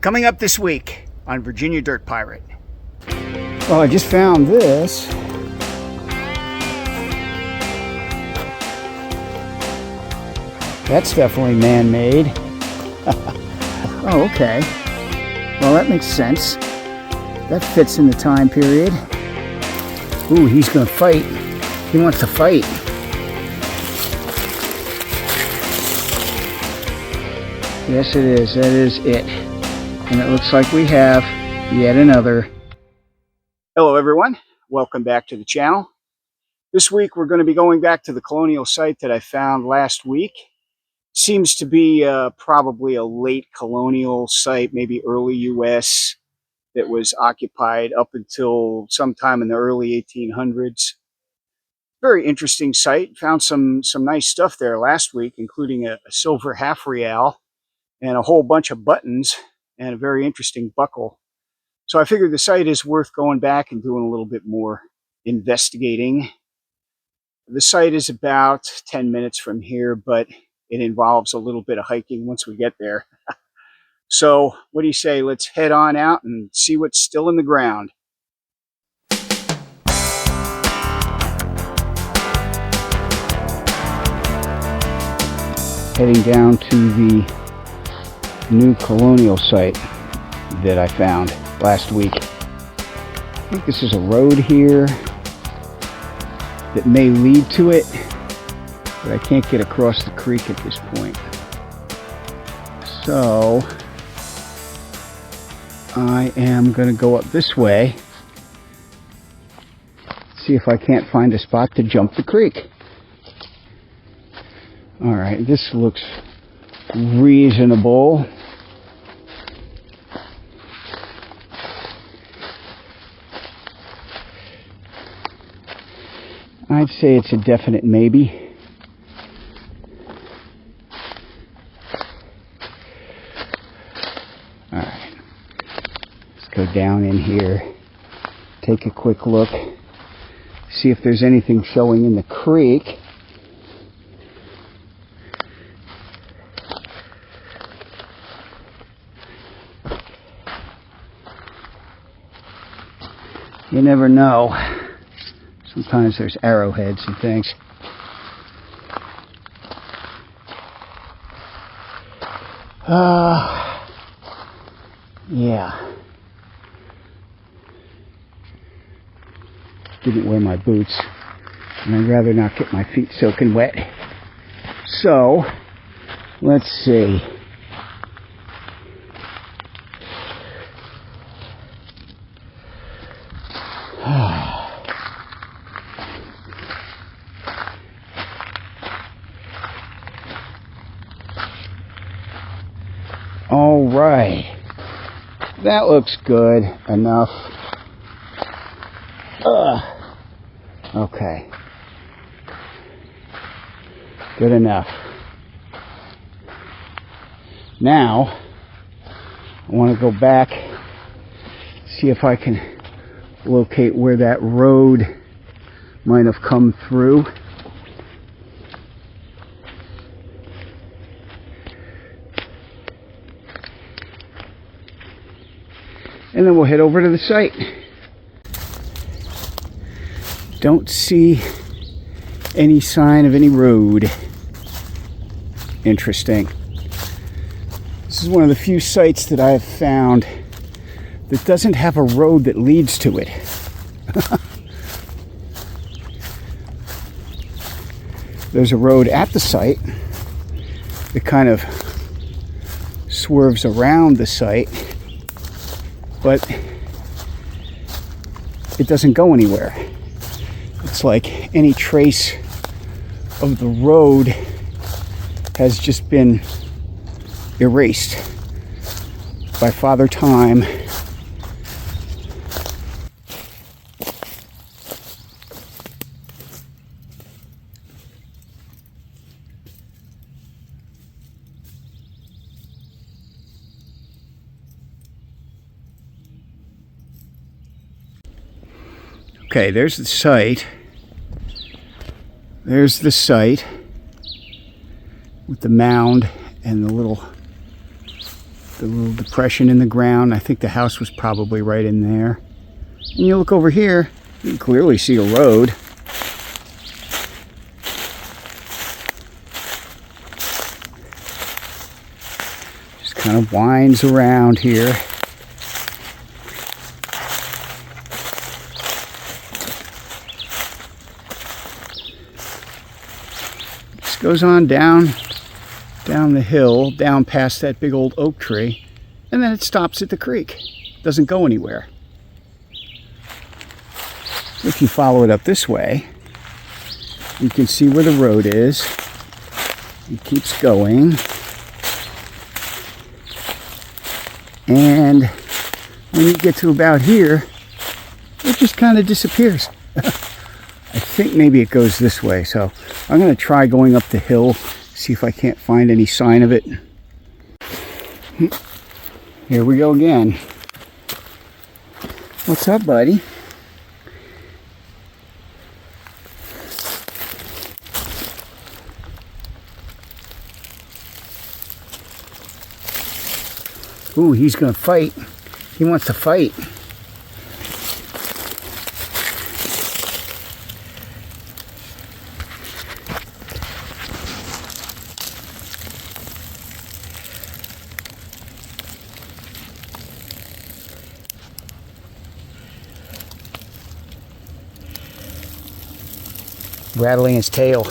Coming up this week on Virginia Dirt Pirate. Well, I just found this. That's definitely man-made. Oh, okay. Well, that makes sense. That fits in the time period. Ooh, he's gonna fight. He wants to fight. Yes, it is. That is it. And it looks like we have yet another. Hello, everyone. Welcome back to the channel. This week, we're going to be going back to the colonial site that I found last week. Seems to be probably a late colonial site, maybe early U.S., that was occupied up until sometime in the early 1800s. Very interesting site. Found some nice stuff there last week, including a silver half real and a whole bunch of buttons and a very interesting buckle. So I figured the site is worth going back and doing a little bit more investigating. The site is about 10 minutes from here, but it involves a little bit of hiking once we get there. So what do you say? Let's head on out and see what's still in the ground. Heading down to the new colonial site that I found last week. I think this is a road here that may lead to it, but I can't get across the creek at this point. So I am going to go up this way, see if I can't find a spot to jump the creek. All right, this looks reasonable. I'd say it's a definite maybe. All right, let's go down in here, take a quick look, see if there's anything showing in the creek. You never know. Sometimes there's arrowheads and things. Yeah. Didn't wear my boots, and I'd rather not get my feet soaking wet. So, let's see. All right, that looks good enough. Okay, good enough. Now, I want to go back, see if I can locate where that road might have come through. And then we'll head over to the site. Don't see any sign of any road. Interesting. This is one of the few sites that I have found that doesn't have a road that leads to it. There's a road at the site that kind of swerves around the site, but it doesn't go anywhere. It's like any trace of the road has just been erased by Father Time. Okay, there's the site. There's the site with the mound and the The little depression in the ground. I think the house was probably right in there. And you look over here, you can clearly see a road. Just kind of winds around here. Just goes on down the hill, down past that big old oak tree, and then it stops at the creek. Doesn't go anywhere. If you follow it up this way, you can see where the road is. It keeps going. And when you get to about here, it just kind of disappears. I think maybe it goes this way, so I'm going to try going up the hill, see if I can't find any sign of it. Here we go again. What's up, buddy? Ooh, he's gonna fight. He wants to fight. Rattling his tail.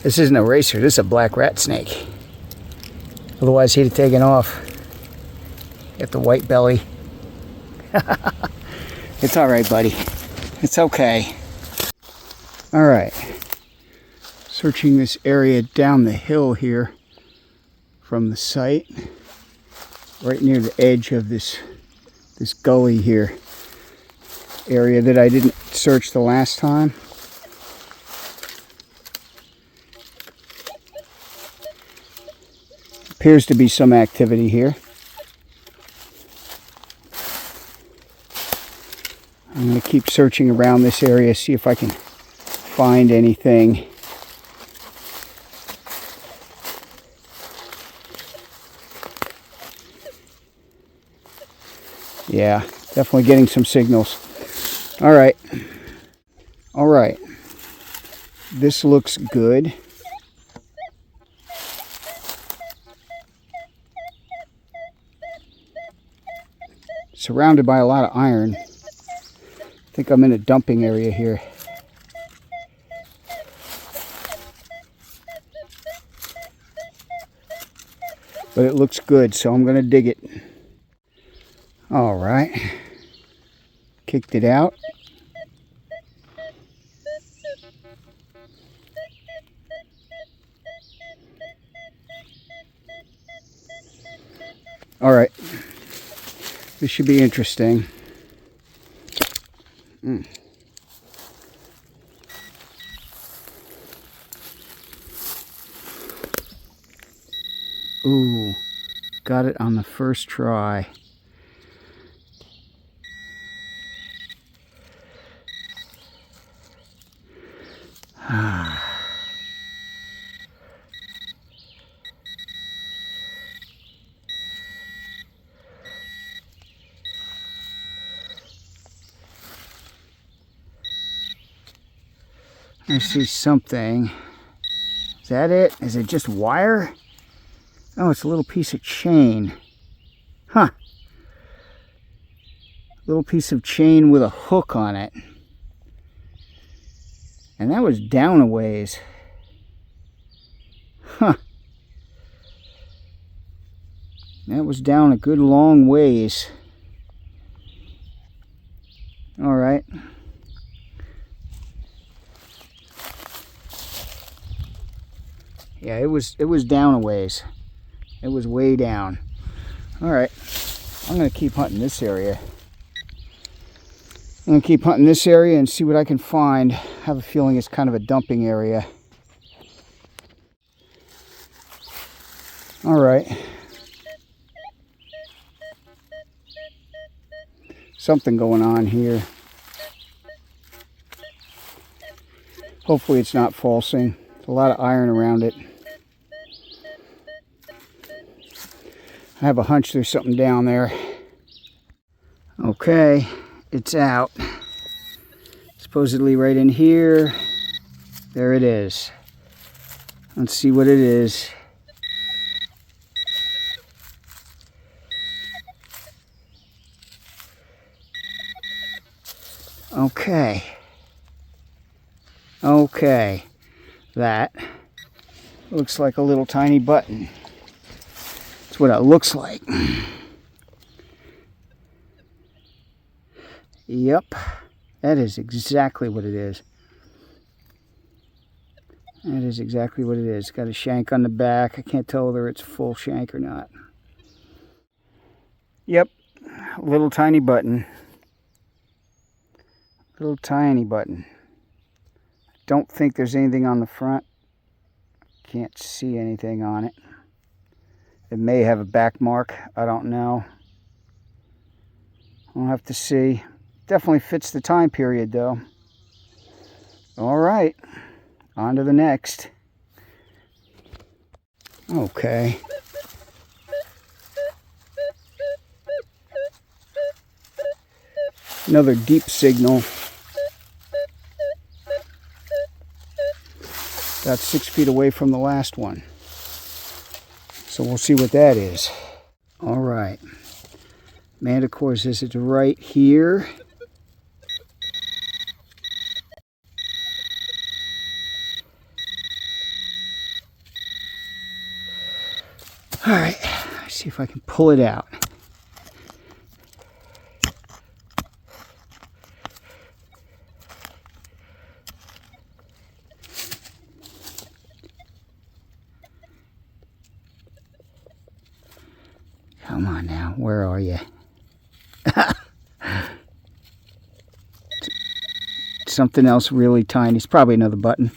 This isn't a racer, this is a black rat snake. Otherwise he'd have taken off. Get the white belly. It's alright, buddy. It's okay. Alright. Searching this area down the hill here from the site. Right near the edge of this gully here. Area that I didn't search the last time. Appears to be some activity here. I'm going to keep searching around this area, see if I can find anything. Yeah, definitely getting some signals. All right. All right. This looks good. Surrounded by a lot of iron. I think I'm in a dumping area here. But it looks good, so I'm going to dig it. All right. Kicked it out. All right. This should be interesting. Ooh, got it on the first try. I see something. Is that it? Is it just wire? Oh, it's a little piece of chain. Huh. Little piece of chain with a hook on it. And that was down a ways. Huh. That was down a good long ways. All right. Yeah, it was down a ways. It was way down. All right. I'm going to keep hunting this area. I'm going to keep hunting this area and see what I can find. I have a feeling it's kind of a dumping area. All right. Something going on here. Hopefully it's not falsing. There's a lot of iron around it. I have a hunch there's something down there. Okay, it's out. Supposedly right in here. There it is. Let's see what it is. Okay. Okay. That looks like a little tiny button. That's what it looks like. Yep. That is exactly what it is. That is exactly what it is. Got a shank on the back. I can't tell whether it's full shank or not. Yep. Little tiny button. Little tiny button. Don't think there's anything on the front. Can't see anything on it. It may have a back mark. I don't know. We'll have to see. Definitely fits the time period though. All right. On to the next. Okay. Another deep signal. About 6 feet away from the last one. So we'll see what that is. All right. Manticore says it's right here. All right. Let's see if I can pull it out. Come on now, where are you? Something else really tiny. It's probably another button.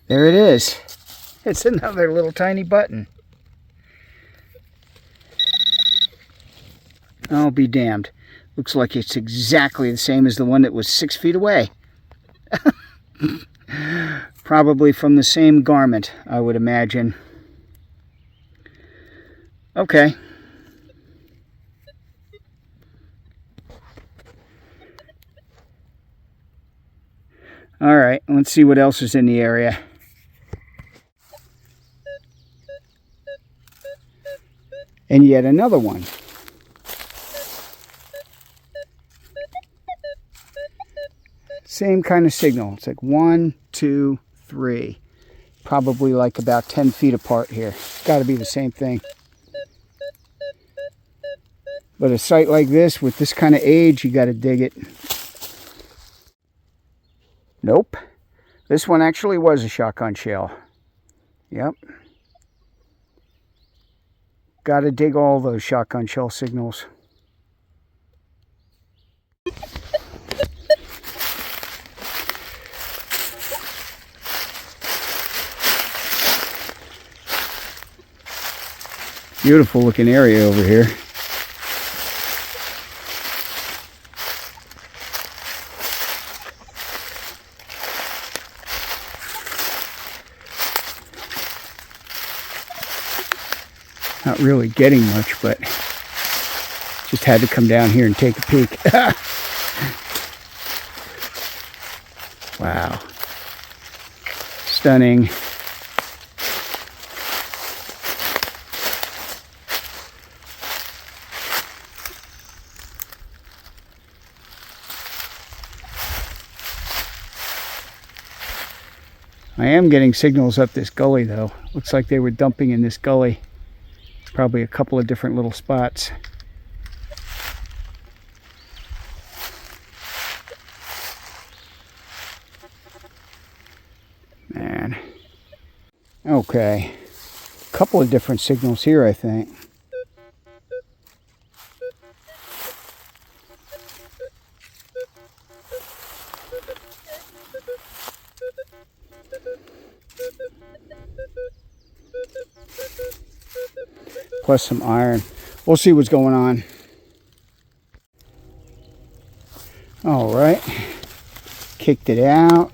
There it is. It's another little tiny button. I'll be damned. Looks like it's exactly the same as the one that was 6 feet away. Probably from the same garment, I would imagine. Okay. All right, let's see what else is in the area. And yet another one. Same kind of signal. It's like 1, 2, 3. Probably like about 10 feet apart here. It's got to be the same thing. But a site like this, with this kind of age, you got to dig it. Nope. This one actually was a shotgun shell. Yep. Got to dig all those shotgun shell signals. Beautiful looking area over here. Not really getting much, but just had to come down here and take a peek. Wow. Stunning. I am getting signals up this gully though. Looks like they were dumping in this gully. Probably a couple of different little spots. Man. Okay. A couple of different signals here, I think. plus some iron. We'll see what's going on. All right, kicked it out.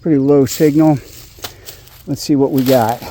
Pretty low signal. Let's see what we got.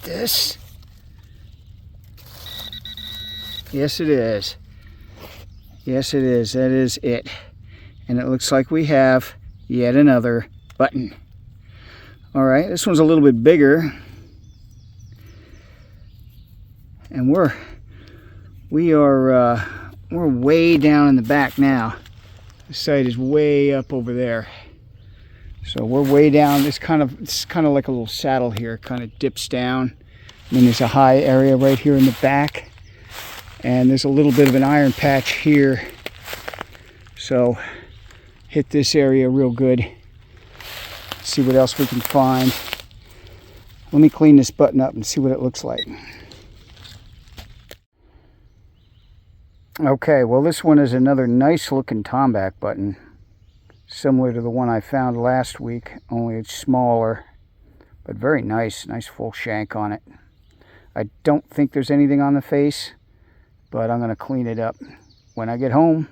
This? Yes, it is. Yes, it is. That is it. And it looks like we have yet another button. All right, this one's a little bit bigger. And we're way down in the back now. The site is way up over there. So we're way down. It's kind of like a little saddle here. It kind of dips down. I mean, there's a high area right here in the back, and there's a little bit of an iron patch here. So hit this area real good. See what else we can find. Let me clean this button up and see what it looks like. Okay, well, this one is another nice looking tomback button, similar to the one I found last week, only it's smaller, but very nice full shank on it. I don't think there's anything on the face, but I'm going to clean it up when I get home.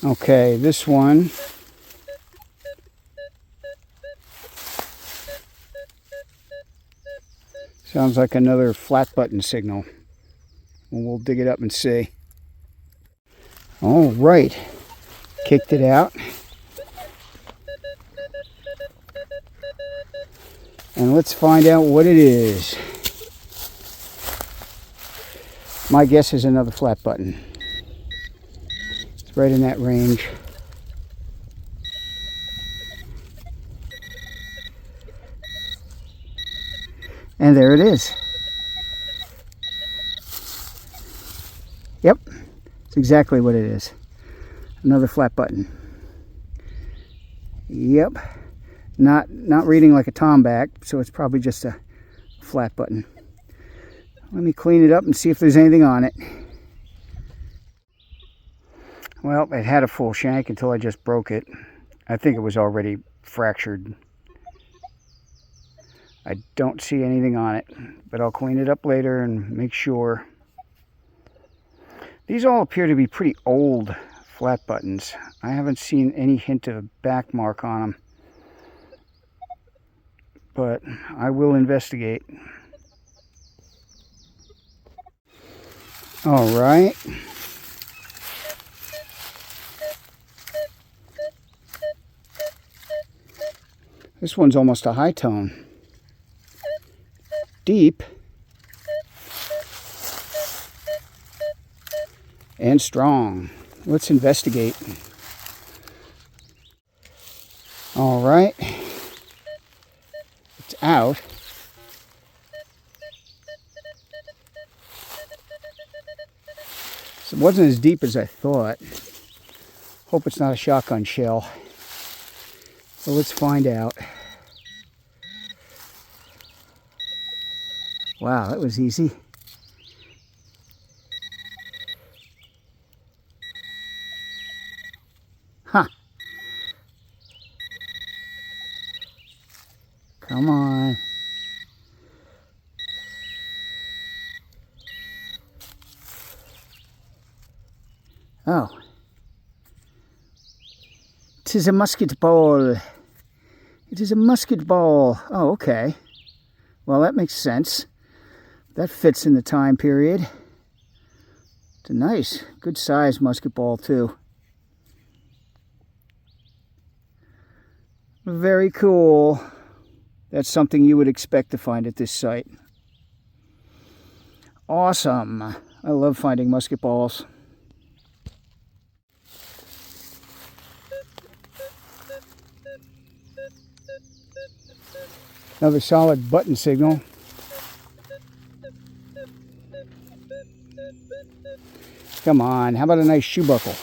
Okay, this one sounds like another flat button signal. We'll dig it up and see. All right, kicked it out. And let's find out what it is. My guess is another flat button. It's right in that range. And there it is. Yep, it's exactly what it is. Another flat button. Yep. Not reading like a tomback, so it's probably just a flat button. Let me clean it up and see if there's anything on it. Well, it had a full shank until I just broke it. I think it was already fractured. I don't see anything on it, but I'll clean it up later and make sure. These all appear to be pretty old flat buttons. I haven't seen any hint of a back mark on them, but I will investigate. All right. This one's almost a high tone. Deep and strong. Let's investigate. All right. It's out. So it wasn't as deep as I thought. Hope it's not a shotgun shell. So let's find out. Wow, that was easy. Huh. Come on. Oh. 'Tis a musket ball. It is a musket ball. Oh, okay. Well, that makes sense. That fits in the time period. It's a nice, good size musket ball too. Very cool. That's something you would expect to find at this site. Awesome. I love finding musket balls. Another solid button signal. Come on, how about a nice shoe buckle?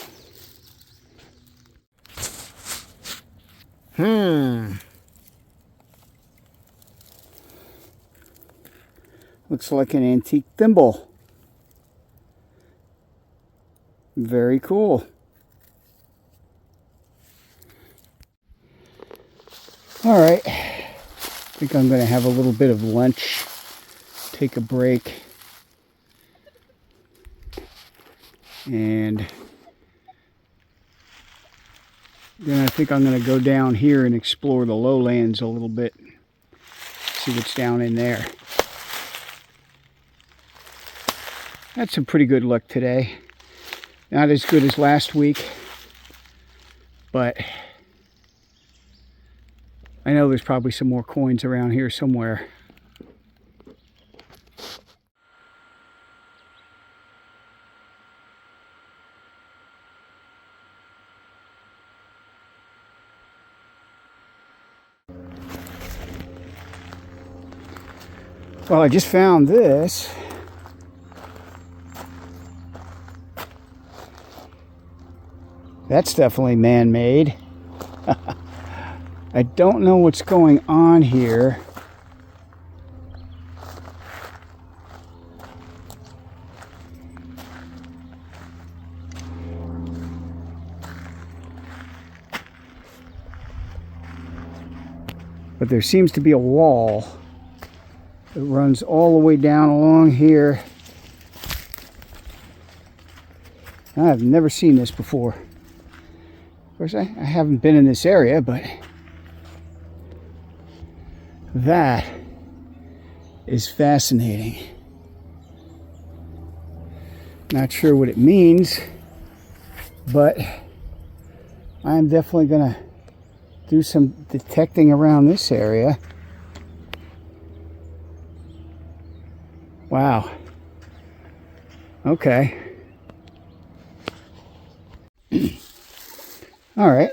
Looks like an antique thimble. Very cool. All right, I think I'm going to have a little bit of lunch, take a break, and then I think I'm going to go down here and explore the lowlands a little bit, see what's down in there. Had some pretty good luck today. Not as good as last week, but I know there's probably some more coins around here somewhere. Well, I just found this. That's definitely man-made. I don't know what's going on here. But there seems to be a wall that runs all the way down along here. I've never seen this before. Of course, I haven't been in this area, but that is fascinating. Not sure what it means, but I'm definitely going to do some detecting around this area. Wow. Okay. All right.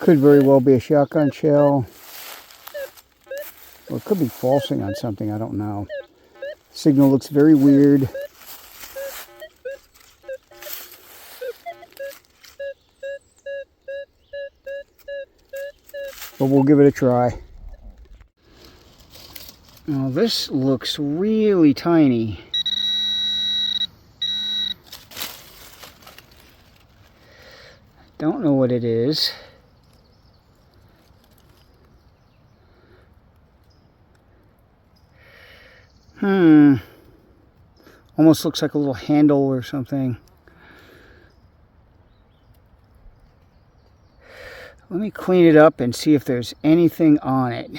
Could very well be a shotgun shell. Or it could be falsing on something, I don't know. Signal looks very weird. But we'll give it a try. Now this looks really tiny. Don't know what it is. Almost looks like a little handle or something. Let me clean it up and see if there's anything on it.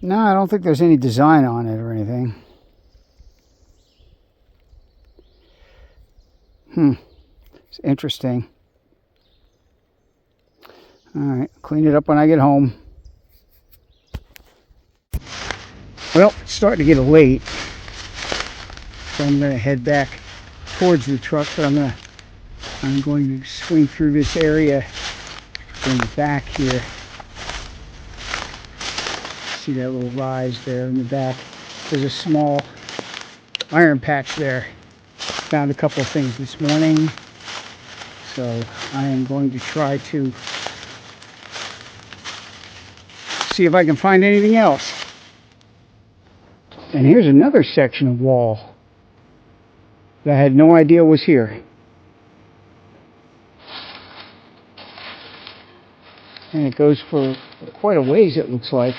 No, I don't think there's any design on it or anything. It's interesting. Alright, clean it up when I get home. Well, it's starting to get late, so I'm going to head back towards the truck, but I'm going to swing through this area in the back here. See that little rise there in the back? There's a small iron patch there. Found a couple of things this morning, so I am going to try to see if I can find anything else. And here's another section of wall that I had no idea was here. And it goes for quite a ways, it looks like.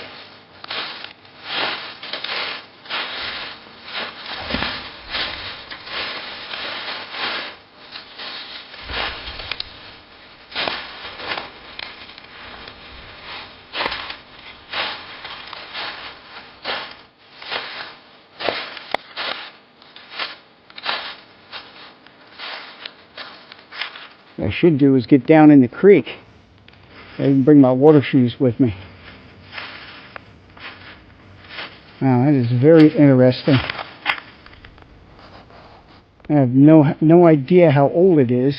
What I should do is get down in the creek. I can bring my water shoes with me. Wow, that is very interesting. I have no idea how old it is.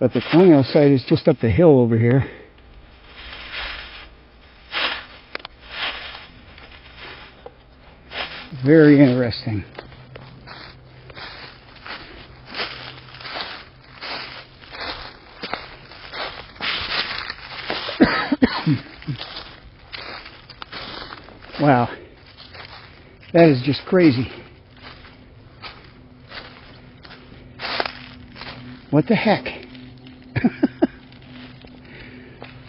But the colonial site is just up the hill over here. Very interesting. Wow, that is just crazy. What the heck?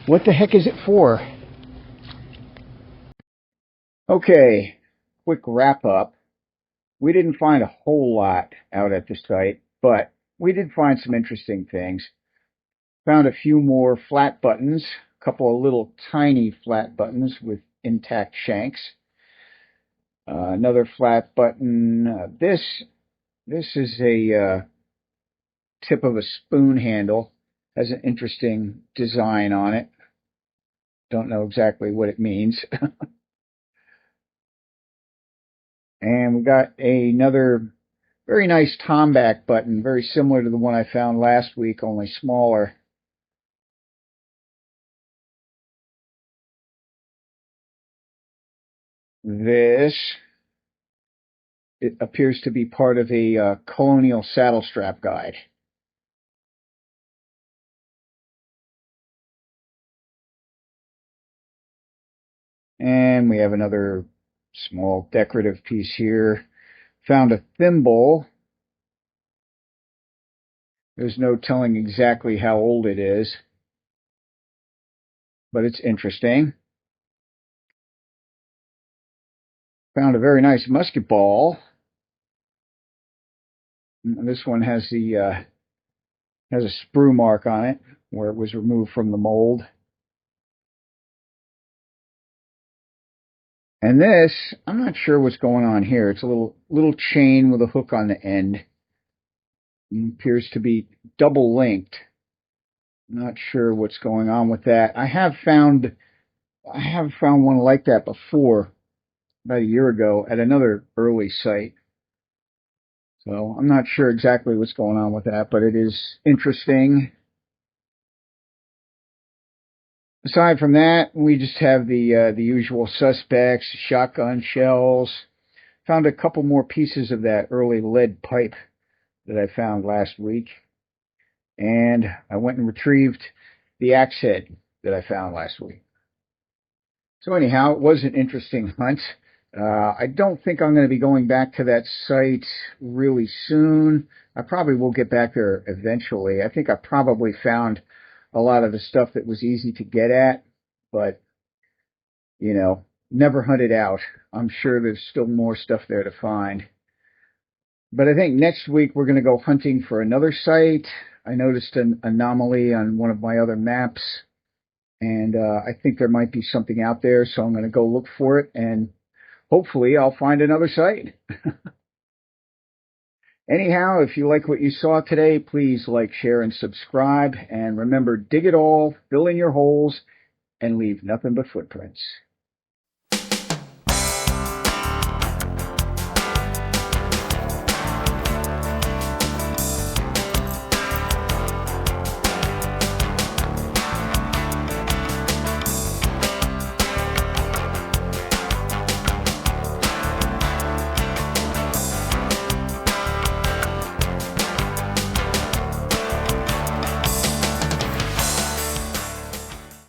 What the heck is it for? Okay, quick wrap up. We didn't find a whole lot out at the site, but we did find some interesting things. Found a few more flat buttons, a couple of little tiny flat buttons with intact shanks. Another flat button. This is a tip of a spoon handle. Has an interesting design on it. Don't know exactly what it means. And we got another very nice tomback button, very similar to the one I found last week, only smaller. This, it appears to be part of a colonial saddle strap guide. And we have another small decorative piece here. Found a thimble. There's no telling exactly how old it is, but it's interesting. Found a very nice musket ball. This one has the has a sprue mark on it where it was removed from the mold. And this, I'm not sure what's going on here. It's a little chain with a hook on the end. It appears to be double linked. Not sure what's going on with that. I have found one like that before, about a year ago, at another early site. So I'm not sure exactly what's going on with that, but it is interesting. Aside from that, we just have the usual suspects, shotgun shells. Found a couple more pieces of that early lead pipe that I found last week. And I went and retrieved the axe head that I found last week. So anyhow, it was an interesting hunt. I don't think I'm going to be going back to that site really soon. I probably will get back there eventually. I think I probably found a lot of the stuff that was easy to get at, but, you know, never hunted out. I'm sure there's still more stuff there to find. But I think next week we're going to go hunting for another site. I noticed an anomaly on one of my other maps, and I think there might be something out there, so I'm going to go look for it, and hopefully I'll find another site. Anyhow, if you like what you saw today, please like, share, and subscribe. And remember, dig it all, fill in your holes, and leave nothing but footprints.